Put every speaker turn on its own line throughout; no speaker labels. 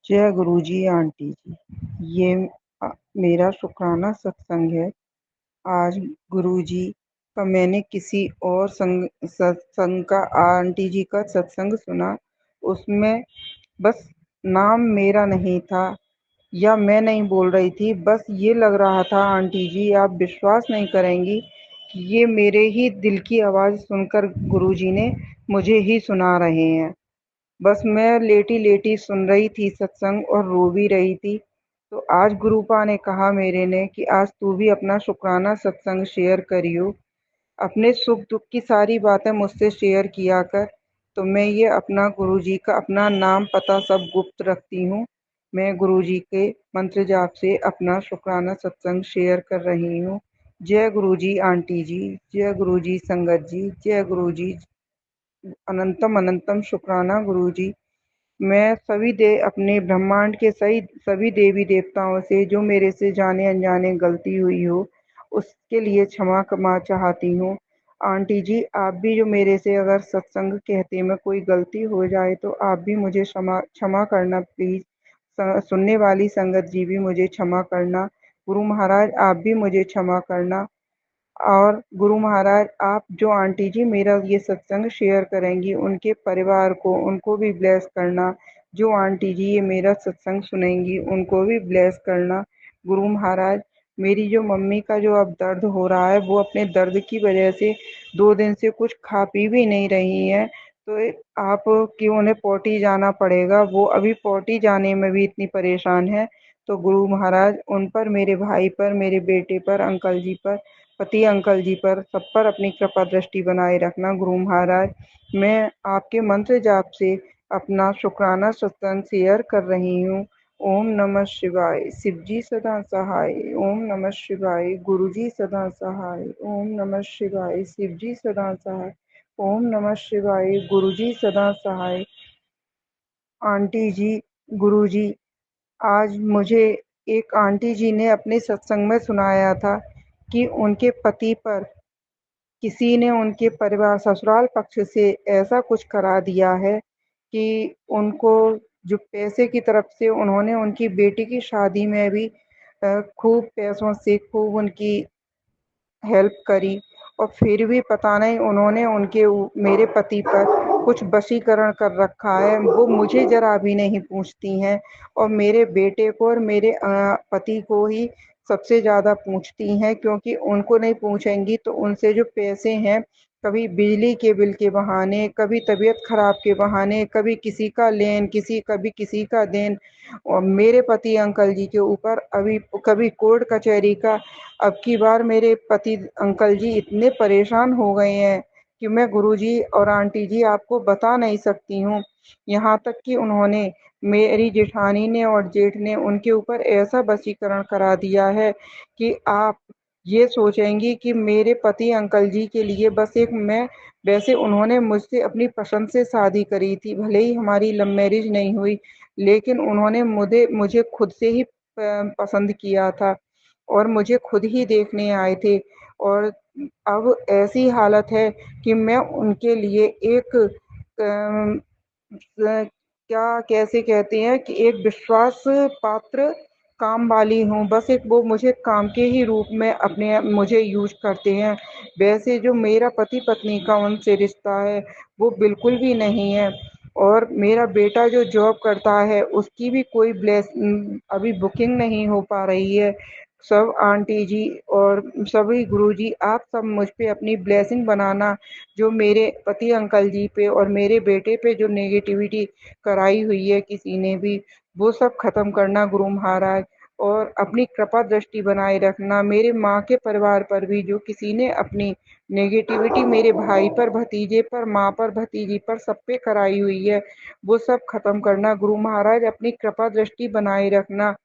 जय गुरुजी आंटी जी। ये मेरा शुक्राना सत्संग है। आज गुरुजी का मैंने किसी और सत्संग का आंटी जी का सत्संग सुना। उसमें बस नाम मेरा नहीं था या मैं नहीं बोल रही थी, बस ये लग रहा था आंटी जी, आप विश्वास नहीं करेंगी कि ये मेरे ही दिल की आवाज़ सुनकर गुरुजी ने मुझे ही सुना रहे हैं। बस मैं लेटी-लेटी सुन रही थी सत्संग और रो भी रही थी। तो आज गुरुपा ने कहा मेरे ने कि आज तू भी अपना शुक्राना सत्संग शेयर करियो, अपने सुख-दुख की सारी बातें मुझसे शेयर किया कर। तो मैं ये अपना गुरुजी का अपना नाम पता सब गुप्त रखती हूँ। मैं गुरुजी के मंत्र जाप से अपना शुक्राना सत्संग शेयर कर रही हूँ। जय गुरुजी आंटी जी, जय गुरुजी संगत जी, जय गुरुजी अनंतम अनंतम शुक्राना गुरुजी। मैं अपने ब्रह्मांड के सभी देवी देवताओं से जो मेरे से जाने अनजाने गलती हुई हो उसके लिए क्षमा चाहती हूँ। आंटी जी, आप भी जो मेरे से अगर सत्संग कहते में कोई गलती हो जाए तो आप भी मुझे क्षमा क्षमा करना प्लीज। सुनने वाली संगत जी भी मुझे क्षमा करना। गुरु महाराज आप भी मुझे क्षमा करना। और गुरु महाराज आप जो आंटी जी मेरा ये सत्संग शेयर करेंगी उनके परिवार को उनको भी ब्लेस करना। जो आंटी जी ये मेरा सत्संग सुनेंगी उनको भी ब्लेस करना। गुरु महाराज मेरी जो मम्मी का जो अब दर्द हो रहा है वो अपने दर्द की वजह से 2 दिन से कुछ खा पी भी नहीं रही हैं। तो आप कि उन्हें पौटी जाना पड़ेगा, वो अभी पौटी जाने में भी इतनी परेशान है। तो गुरु महाराज उन पर, मेरे भाई पर, मेरे बेटे पर, अंकल जी पर, पति अंकल जी पर, सब पर अपनी कृपा दृष्टि बनाए रखना। गुरु महाराज मैं आपके मंत्र जाप से अपना शुक्राना सत्संग शेयर कर रही हूँ। ओम नमः शिवाय, शिवजी सदा सहाय। ओम नमः शिवाय, गुरुजी सदा सहाय। ओम नमः शिवाय, शिवजी सदा सहाय। ओम नमः शिवाय, गुरुजी सदा सहाय। आंटी जी, गुरुजी, आज मुझे एक आंटी जी ने अपने सत्संग में सुनाया था कि उनके पति पर किसी ने उनके परिवार ससुराल पक्ष से ऐसा कुछ करा दिया है कि उनको जो पैसे की तरफ से उन्होंने उनकी बेटी की शादी में भी खूब पैसों से खूब उनकी हेल्प करी और फिर भी पता नहीं उन्होंने मेरे पति पर कुछ वशीकरण कर रखा है। वो मुझे जरा भी नहीं पूछती हैं और मेरे बेटे को और मेरे पति को ही सबसे ज़्यादा पूछती हैं, क्योंकि उनको नहीं पूछेंगी तो उनसे जो पैसे हैं, कभी बिजली के बिल के बहाने, कभी तबीयत खराब के बहाने, कभी किसी का लेन कभी किसी का देन, और मेरे पति अंकल जी के ऊपर अभी कभी कोर्ट कचहरी का। अब की बार मेरे पति अंकल जी इतने परेशान हो गए हैं कि मैं गुरुजी और आंटी जी आपको बता नहीं सकती हूँ। यहाँ तक कि उन्होंने, मेरी जेठानी ने और जेठ ने उनके ऊपर ऐसा वशीकरण करा दिया है कि आप ये सोचेंगी कि मेरे पति अंकल जी के लिए बस एक मैं, वैसे उन्होंने मुझसे अपनी पसंद से शादी करी थी, भले ही हमारी लव मैरिज नहीं हुई, लेकिन उन्होंने मुझे मुझे खुद से ही पसंद किया था और मुझे खुद ही देखने आए थे। और अब ऐसी हालत है कि मैं उनके लिए एक क्या कैसे कहते हैं कि एक विश्वास पात्र काम वाली हूँ। बस एक वो मुझे काम के ही रूप में अपने मुझे यूज करते हैं। वैसे जो मेरा पति पत्नी का उनसे रिश्ता है वो बिल्कुल भी नहीं है। और मेरा बेटा जो जॉब करता है उसकी भी कोई अभी बुकिंग नहीं हो पा रही है। सब आंटी जी और सभी गुरुजी आप सब मुझ पे अपनी ब्लेसिंग बनाना। जो मेरे पति अंकल जी पे और मेरे बेटे पे जो नेगेटिविटी कराई हुई है किसी ने भी, वो सब खत्म करना गुरु महाराज। और अपनी कृपा दृष्टि बनाए रखना। मेरे माँ के परिवार पर भी जो किसी ने अपनी नेगेटिविटी मेरे भाई पर, भतीजे पर, माँ पर, भतीजी पर, सब पे कराई हुई है, वो सब खत्म करना गुरु महाराज। अपनी कृपा दृष्टि बनाए रखना।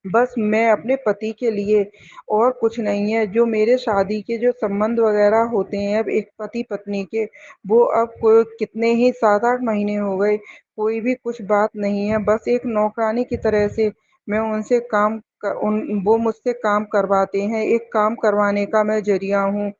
बस मैं अपने पति के लिए, और कुछ नहीं है। जो मेरे शादी के जो संबंध वगैरह होते हैं अब एक पति पत्नी के, वो अब कितने ही 7-8 महीने हो गए, कोई भी कुछ बात नहीं है। बस एक नौकरानी की तरह से मैं उनसे वो मुझसे काम करवाते हैं। एक काम करवाने का मैं ज़रिया हूँ।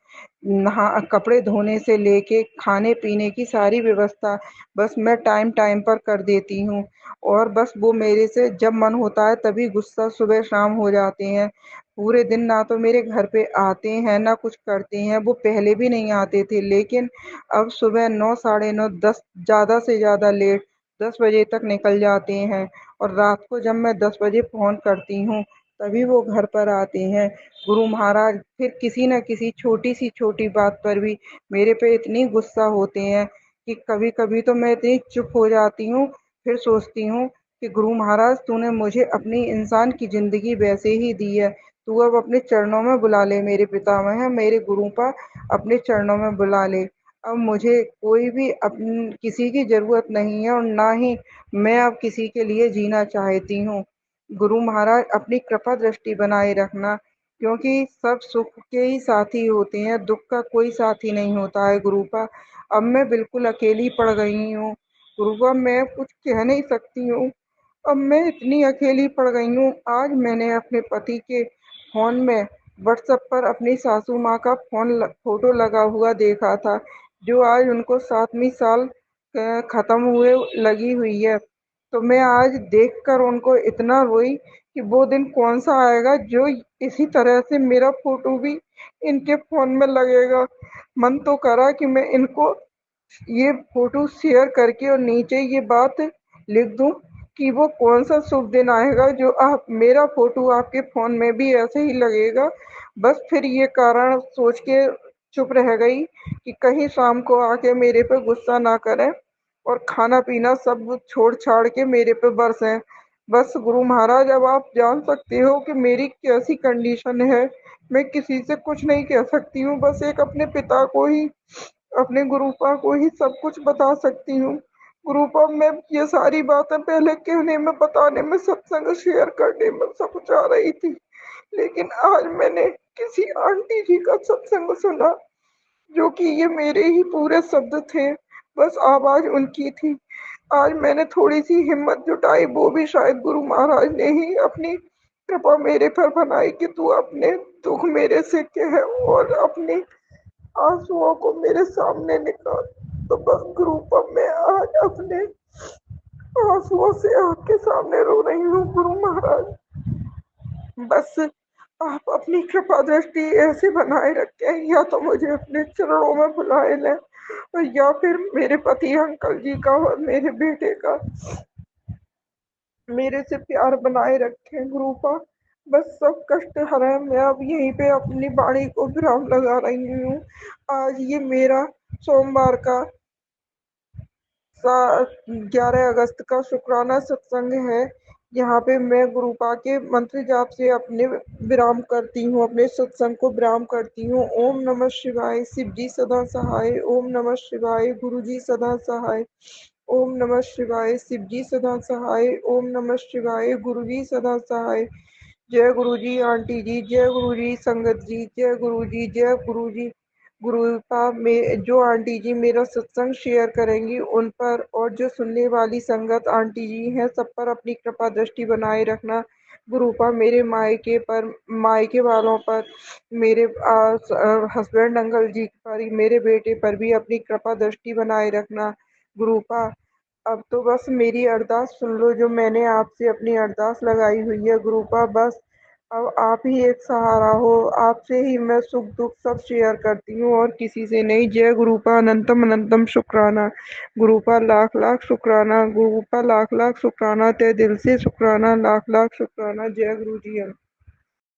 नहा कपड़े धोने से लेके खाने-पीने की सारी व्यवस्था बस मैं टाइम-टाइम पर कर देती हूँ और बस वो मेरे से जब मन होता है तभी गुस्सा सुबह-शाम हो जाते हैं। पूरे दिन ना तो मेरे घर पे आते हैं, ना कुछ करते हैं। वो पहले भी नहीं आते थे, लेकिन अब सुबह 9 साढ़े 9 10 ज़्यादा से ज़्यादा लेट 10 बजे तक निकल जाते हैं और रात को जब मैं 10 बजे फ़ोन करती हूँ, तभी वो घर पर आते हैं। गुरु महाराज फिर किसी न किसी छोटी सी छोटी बात पर भी मेरे पे इतनी गुस्सा होते हैं कि कभी-कभी तो मैं इतनी चुप हो जाती हूँ, फिर सोचती हूँ कि गुरु महाराज तूने मुझे अपनी इंसान की ज़िंदगी वैसे ही दी है, तू अब अपने चरणों में बुला ले मेरे पितामह, मेरे गुरुपा अपने चरणों में बुला ले। अब मुझे कोई भी किसी की ज़रूरत नहीं है और ना ही मैं अब किसी के लिए जीना चाहती हूँ। गुरु महाराज अपनी कृपा दृष्टि बनाए रखना, क्योंकि सब सुख के ही साथी होते हैं, दुख का कोई साथी नहीं होता है गुरुपा। अब मैं बिल्कुल अकेली पड़ गई हूँ। गुरुपा मैं कुछ कह नहीं सकती हूँ। अब मैं इतनी अकेली पड़ गई हूँ। आज मैंने अपने पति के फ़ोन में व्हाट्सएप पर अपनी सासू माँ का फ़ोटो लगा हुआ देखा था, जो आज उनको 7वीं साल ख़त्म हुए लगी हुई है। तो मैं आज देखकर उनको इतना रोई कि वो दिन कौन सा आएगा जो इसी तरह से मेरा फोटो भी इनके फोन में लगेगा। मन तो करा कि मैं इनको ये फोटो शेयर करके और नीचे ये बात लिख दूं कि वो कौन सा शुभ दिन आएगा जो आप मेरा फोटो आपके फोन में भी ऐसे ही लगेगा। बस फिर ये कारण सोच के चुप रह गई कि कहीं शाम को आके मेरे पे गुस्सा ना करें और खाना पीना सब छोड़ छाड़ के मेरे पे बरसें। बस गुरु महाराज अब आप जान सकते हो कि मेरी कैसी कंडीशन है। मैं किसी से कुछ नहीं कह सकती हूँ, बस एक अपने पिता को ही, अपने गुरुपा को ही सब कुछ बता सकती हूँ। गुरुपा मैं ये सारी बातें पहले कहने में, बताने में, सत्संग शेयर करने में सब जा रही थी, लेकिन आज मैंने किसी आंटी जी का सत्संग सुना जो कि ये मेरे ही पूरे शब्द थे, बस आवाज उनकी थी। आज मैंने थोड़ी सी हिम्मत जुटाई, वो भी शायद गुरु महाराज ने ही अपनी कृपा मेरे पर बनाई कि तू अपने दुख मेरे से कह और अपने आंसुओं को मेरे सामने निकाल। तो बस गुरु पर मैं आज अपने आंसुओं से आपके सामने रो रही हूँ गुरु महाराज। बस आप अपनी कृपा दृष्टि ऐसे बनाए रखें, या तो मुझे अपने चरणों में बुलाए लें और या फिर मेरे पति अंकल जी का और मेरे बेटे का मेरे से प्यार बनाए रखें गुरुपा। बस सब कष्ट हरें। मैं अब यहीं पे अपनी वाणी को विराम लगा रही हूँ। आज ये मेरा सोमवार का 11 अगस्त का शुक्राना सत्संग है। यहाँ पे मैं गुरुपा के मंत्र जाप से अपने विराम करती हूँ, अपने सत्संग को विराम करती हूँ। ओम नमः शिवाय, शिव जी सदा सहाय। ओम नमः शिवाय, गुरु जी सदा सहाय। ओम नमः शिवाय, शिव जी सदा सहाय। ओम नमः शिवाय, गुरु जी सदा सहाय। जय गुरु जी आंटी जी, जय गुरु जी संगत जी, जय गुरु जी, जय गुरु जी। गुरुपा में जो आंटी जी मेरा सत्संग शेयर करेंगी उन पर और जो सुनने वाली संगत आंटी जी हैं सब पर अपनी कृपा दृष्टि बनाए रखना। गुरुपा मेरे मायके पर, मायके वालों पर, मेरे हस्बैंड अंकल जी पर, मेरे बेटे पर भी अपनी कृपा दृष्टि बनाए रखना। गुरुपा अब तो बस मेरी अरदास सुन लो, जो मैंने आपसे अपनी अरदास लगाई हुई है गुरुपा। बस अब आप ही एक सहारा हो, आपसे ही मैं सुख दुख सब शेयर करती हूँ और किसी से नहीं। जय गुरुपा, अनंतम अनंतम शुक्राना। गुरुपा लाख लाख शुक्राना, गुरुपा लाख लाख शुक्राना, तहे दिल से शुक्राना, लाख लाख शुक्राना। जय गुरु जी।